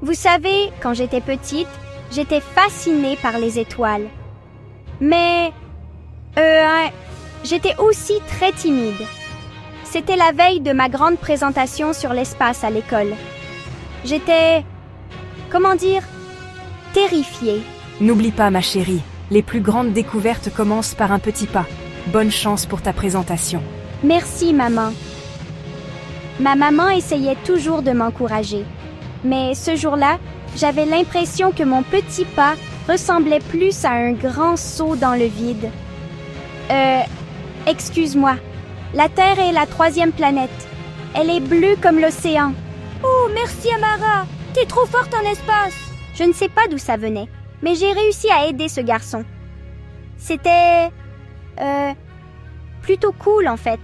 Vous savez, quand j'étais petite, j'étais fascinée par les étoiles. Mais, j'étais aussi très timide. C'était la veille de ma grande présentation sur l'espace à l'école. J'étais, terrifiée. N'oublie pas, ma chérie, les plus grandes découvertes commencent par un petit pas. Bonne chance pour ta présentation. Merci, maman. Ma maman essayait toujours de m'encourager. Mais ce jour-là, j'avais l'impression que mon petit pas ressemblait plus à un grand saut dans le vide. Excuse-moi. La Terre est la 3e planète. Elle est bleue comme l'océan. Oh, merci Amara. T'es trop forte en espace. Je ne sais pas d'où ça venait, mais j'ai réussi à aider ce garçon. C'était... plutôt cool en fait.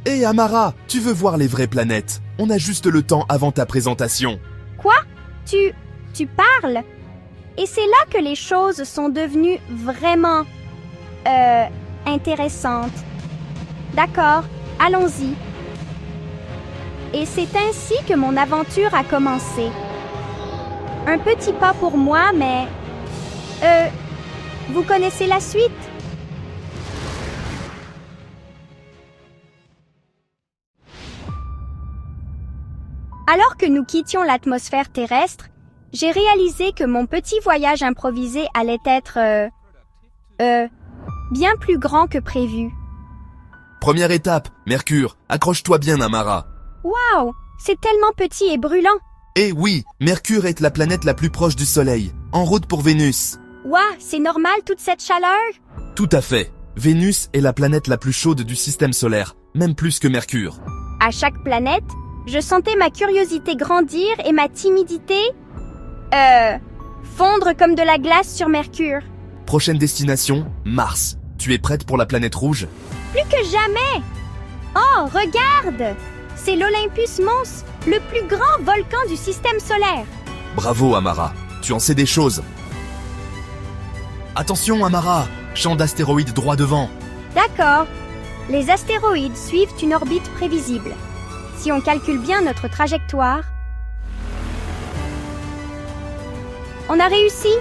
Hé Amara, tu veux voir les vraies planètes? On a juste le temps avant ta présentation. Quoi? Tu parles? Et c'est là que les choses sont devenues vraiment... intéressantes. D'accord, allons-y. Et c'est ainsi que mon aventure a commencé. Un petit pas pour moi, mais... vous connaissez la suite? Alors que nous quittions l'atmosphère terrestre, j'ai réalisé que mon petit voyage improvisé allait être... bien plus grand que prévu. Première étape, Mercure, accroche-toi bien Amara. Waouh! C'est tellement petit et brûlant! Eh oui, Mercure est la planète la plus proche du Soleil, en route pour Vénus. Waouh! C'est normal toute cette chaleur? Tout à fait. Vénus est la planète la plus chaude du système solaire, même plus que Mercure. À chaque planète, je sentais ma curiosité grandir et ma timidité... fondre comme de la glace sur Mercure. Prochaine destination, Mars. Tu es prête pour la planète rouge? Plus que jamais! Oh, regarde! C'est l'Olympus Mons, le plus grand volcan du système solaire. Bravo Amara, tu en sais des choses. Attention Amara, champ d'astéroïdes droit devant. D'accord. Les astéroïdes suivent une orbite prévisible. Si on calcule bien notre trajectoire... On a réussi!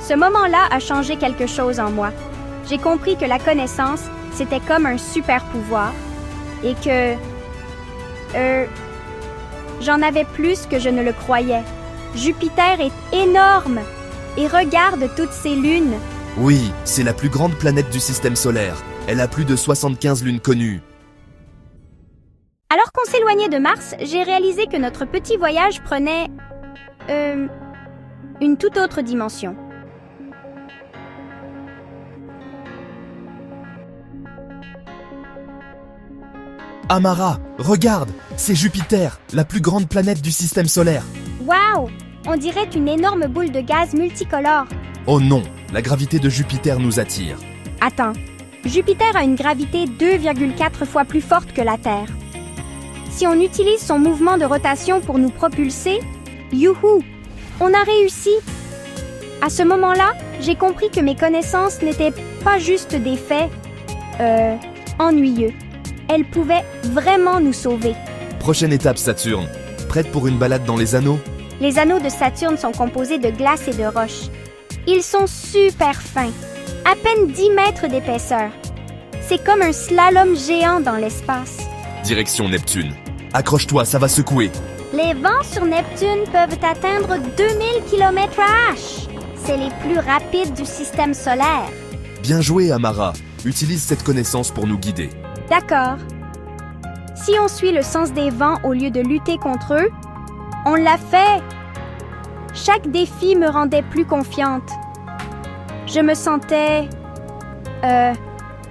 Ce moment-là a changé quelque chose en moi. J'ai compris que la connaissance, c'était comme un super pouvoir et que... j'en avais plus que je ne le croyais. Jupiter est énorme et regarde toutes ces lunes. Oui, c'est la plus grande planète du système solaire. Elle a plus de 75 lunes connues. Alors qu'on s'éloignait de Mars, j'ai réalisé que notre petit voyage prenait... une toute autre dimension. Amara, regarde, c'est Jupiter, la plus grande planète du système solaire. Waouh! On dirait une énorme boule de gaz multicolore. Oh non, la gravité de Jupiter nous attire. Attends, Jupiter a une gravité 2,4 fois plus forte que la Terre. Si on utilise son mouvement de rotation pour nous propulser, youhou! On a réussi! À ce moment-là, j'ai compris que mes connaissances n'étaient pas juste des faits, ennuyeux. Elles pouvaient vraiment nous sauver. Prochaine étape Saturne. Prête pour une balade dans les anneaux? Les anneaux de Saturne sont composés de glace et de roches. Ils sont super fins, à peine 10 mètres d'épaisseur. C'est comme un slalom géant dans l'espace. Direction Neptune. Accroche-toi, ça va secouer. Les vents sur Neptune peuvent atteindre 2000 km/h. C'est les plus rapides du système solaire. Bien joué Amara. Utilise cette connaissance pour nous guider. D'accord. Si on suit le sens des vents au lieu de lutter contre eux, on l'a fait. Chaque défi me rendait plus confiante. Je me sentais...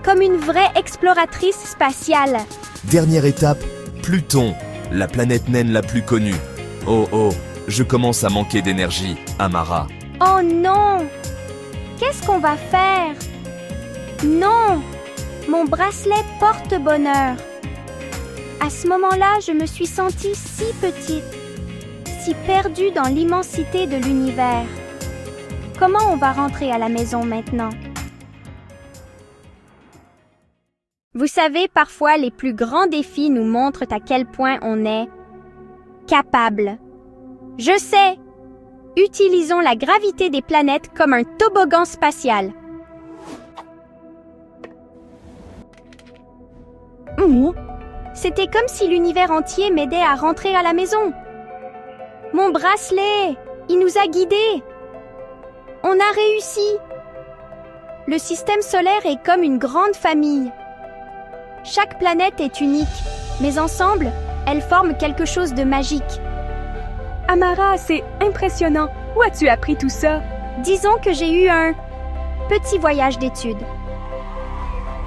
comme une vraie exploratrice spatiale. Dernière étape, Pluton, la planète naine la plus connue. Oh, je commence à manquer d'énergie, Amara. Oh non! Qu'est-ce qu'on va faire? Non! Mon bracelet porte-bonheur. À ce moment-là, je me suis sentie si petite, si perdue dans l'immensité de l'univers. Comment on va rentrer à la maison maintenant? Vous savez, parfois, les plus grands défis nous montrent à quel point on est capable. Je sais! Utilisons la gravité des planètes comme un toboggan spatial. C'était comme si l'univers entier m'aidait à rentrer à la maison. Mon bracelet! Il nous a guidés! On a réussi! Le système solaire est comme une grande famille. Chaque planète est unique, mais ensemble, elles forment quelque chose de magique. Amara, c'est impressionnant. Où as-tu appris tout ça? Disons que j'ai eu un petit voyage d'études.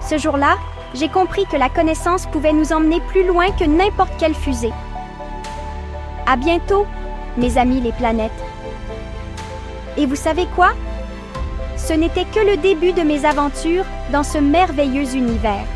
Ce jour-là, j'ai compris que la connaissance pouvait nous emmener plus loin que n'importe quelle fusée. À bientôt, mes amis les planètes. Et vous savez quoi? Ce n'était que le début de mes aventures dans ce merveilleux univers.